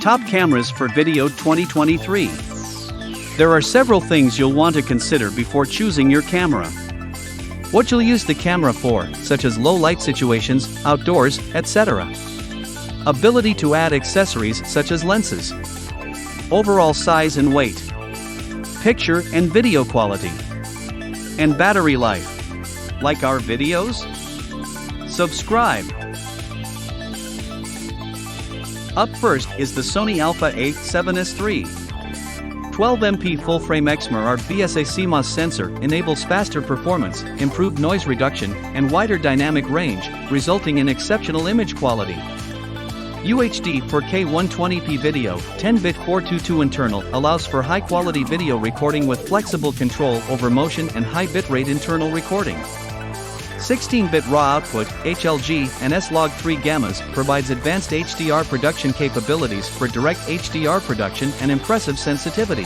Top cameras for video 2023. There are several things you'll want to consider before choosing your camera. What you'll use the camera for, such as low light situations, outdoors, etc. Ability to add accessories such as lenses. Overall size and weight. Picture and video quality. And battery life. Like our videos? Subscribe. Up first is the Sony Alpha A7S III. 12MP full-frame XMR BSA CMOS sensor enables faster performance, improved noise reduction, and wider dynamic range, resulting in exceptional image quality. UHD 4K 120p video, 10-bit 422 internal allows for high-quality video recording with flexible control over motion and high bitrate internal recording. 16-bit raw output, HLG, and S-Log3 gammas provides advanced HDR production capabilities for direct HDR production and impressive sensitivity.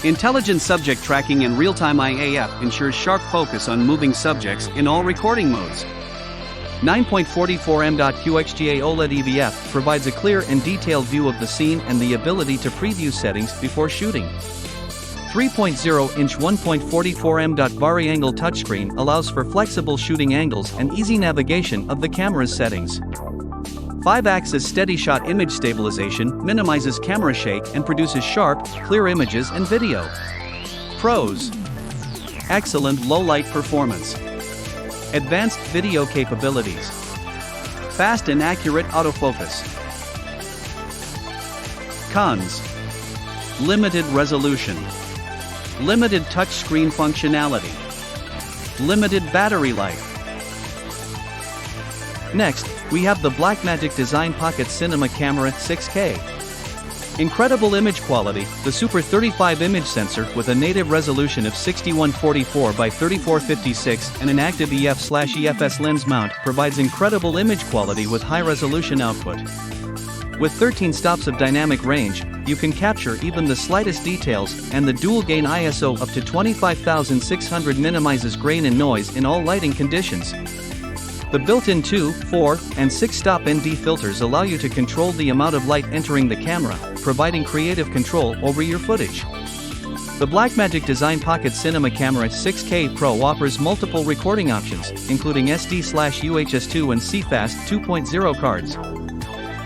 Intelligent subject tracking and real-time IAF ensures sharp focus on moving subjects in all recording modes. 9.44 m.QXGA OLED EVF provides a clear and detailed view of the scene and the ability to preview settings before shooting. 3.0-inch 1.44 m. Vari-angle touchscreen allows for flexible shooting angles and easy navigation of the camera's settings. 5-axis steady-shot image stabilization minimizes camera shake and produces sharp, clear images and video. Pros: excellent low-light performance. Advanced video capabilities. Fast and accurate autofocus. Cons: limited resolution. Limited touchscreen functionality. Limited battery life. Next, we have the Blackmagic Design Pocket Cinema Camera 6K. Incredible image quality, the Super 35 image sensor with a native resolution of 6144 by 3456 and an active EF/EFS lens mount provides incredible image quality with high resolution output. With 13 stops of dynamic range, you can capture even the slightest details, and the dual-gain ISO up to 25,600 minimizes grain and noise in all lighting conditions. The built-in 2, 4, and 6-stop ND filters allow you to control the amount of light entering the camera, providing creative control over your footage. The Blackmagic Design Pocket Cinema Camera 6K Pro offers multiple recording options, including SD/UHS-2 and CFast 2.0 cards.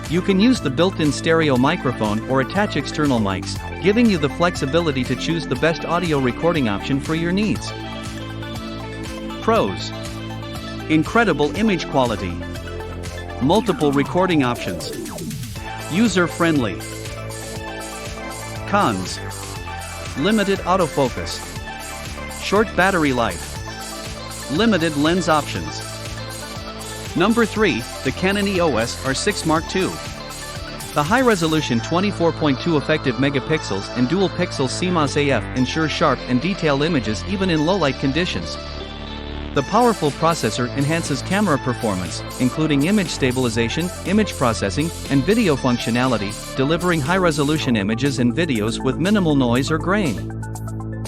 You can use the built-in stereo microphone or attach external mics, giving you the flexibility to choose the best audio recording option for your needs. Pros: incredible image quality. Multiple recording options. User-friendly. Cons: limited autofocus. Short battery life. Limited lens options. Number 3, the Canon EOS R6 Mark II. The high-resolution 24.2 effective megapixels and dual-pixel CMOS AF ensures sharp and detailed images even in low-light conditions. The powerful processor enhances camera performance, including image stabilization, image processing, and video functionality, delivering high-resolution images and videos with minimal noise or grain.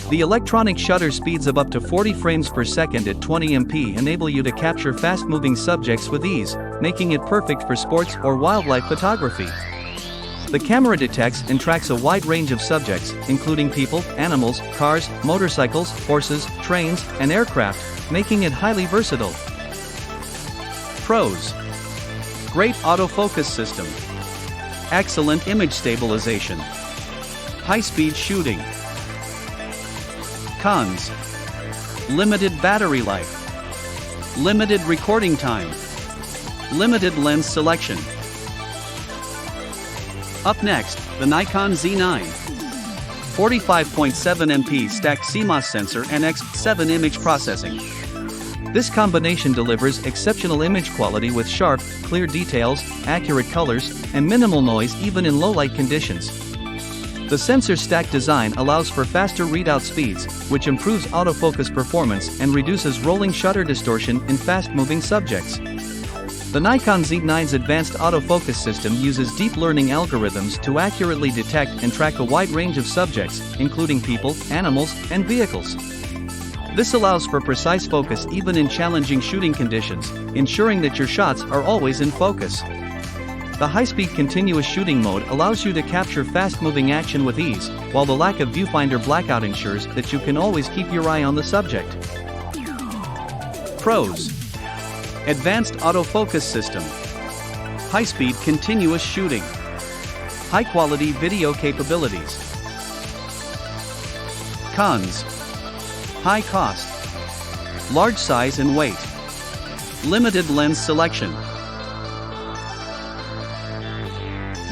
The electronic shutter speeds of up to 40 frames per second at 20 MP enable you to capture fast-moving subjects with ease, making it perfect for sports or wildlife photography. The camera detects and tracks a wide range of subjects, including people, animals, cars, motorcycles, horses, trains, and aircraft, making it highly versatile. Pros: great autofocus system. Excellent image stabilization. High-speed shooting. Cons: limited battery life. Limited recording time. Limited lens selection. Up next, the Nikon Z9. 45.7 MP stacked CMOS sensor and X7 image processing. This combination delivers exceptional image quality with sharp, clear details, accurate colors, and minimal noise even in low-light conditions. The sensor stack design allows for faster readout speeds, which improves autofocus performance and reduces rolling shutter distortion in fast-moving subjects. The Nikon Z9's advanced autofocus system uses deep learning algorithms to accurately detect and track a wide range of subjects, including people, animals, and vehicles. This allows for precise focus even in challenging shooting conditions, ensuring that your shots are always in focus. The high-speed continuous shooting mode allows you to capture fast-moving action with ease, while the lack of viewfinder blackout ensures that you can always keep your eye on the subject. Pros: advanced autofocus system, high-speed continuous shooting, high-quality video capabilities. Cons: high cost, large size and weight, limited lens selection.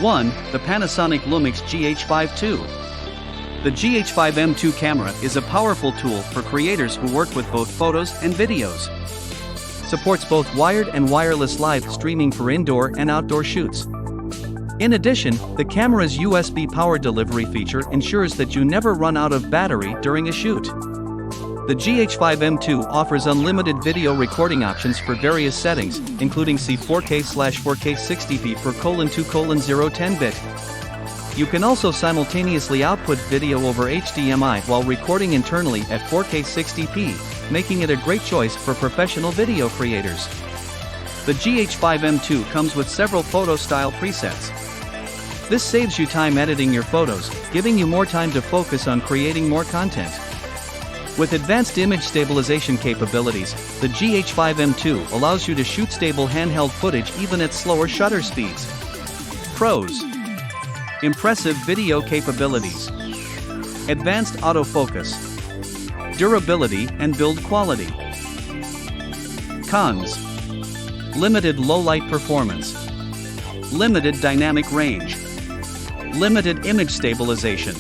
1. The Panasonic Lumix GH5 II. The GH5M2 camera is a powerful tool for creators who work with both photos and videos. Supports both wired and wireless live streaming for indoor and outdoor shoots. In addition, the camera's USB power delivery feature ensures that you never run out of battery during a shoot. The GH5M2 offers unlimited video recording options for various settings, including C4K/4K 60p per 2:0 bit. You can also simultaneously output video over HDMI while recording internally at 4K 60p, making it a great choice for professional video creators. The GH5M2 comes with several photo style presets. This saves you time editing your photos, giving you more time to focus on creating more content. With advanced image stabilization capabilities, the GH5M2 allows you to shoot stable handheld footage even at slower shutter speeds. Pros: impressive video capabilities, advanced autofocus, durability and build quality. Cons: limited low-light performance, limited dynamic range, limited image stabilization.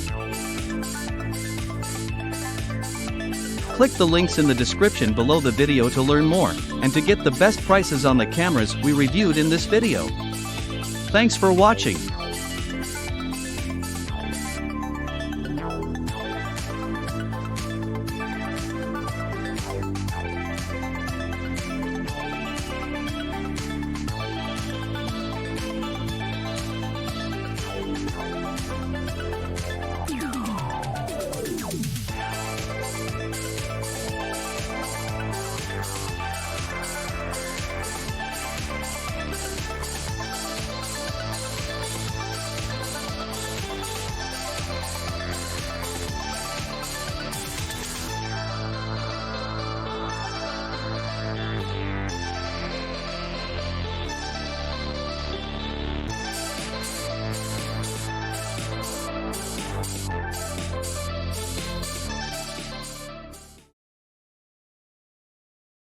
Click the links in the description below the video to learn more, and to get the best prices on the cameras we reviewed in this video. Thanks for watching.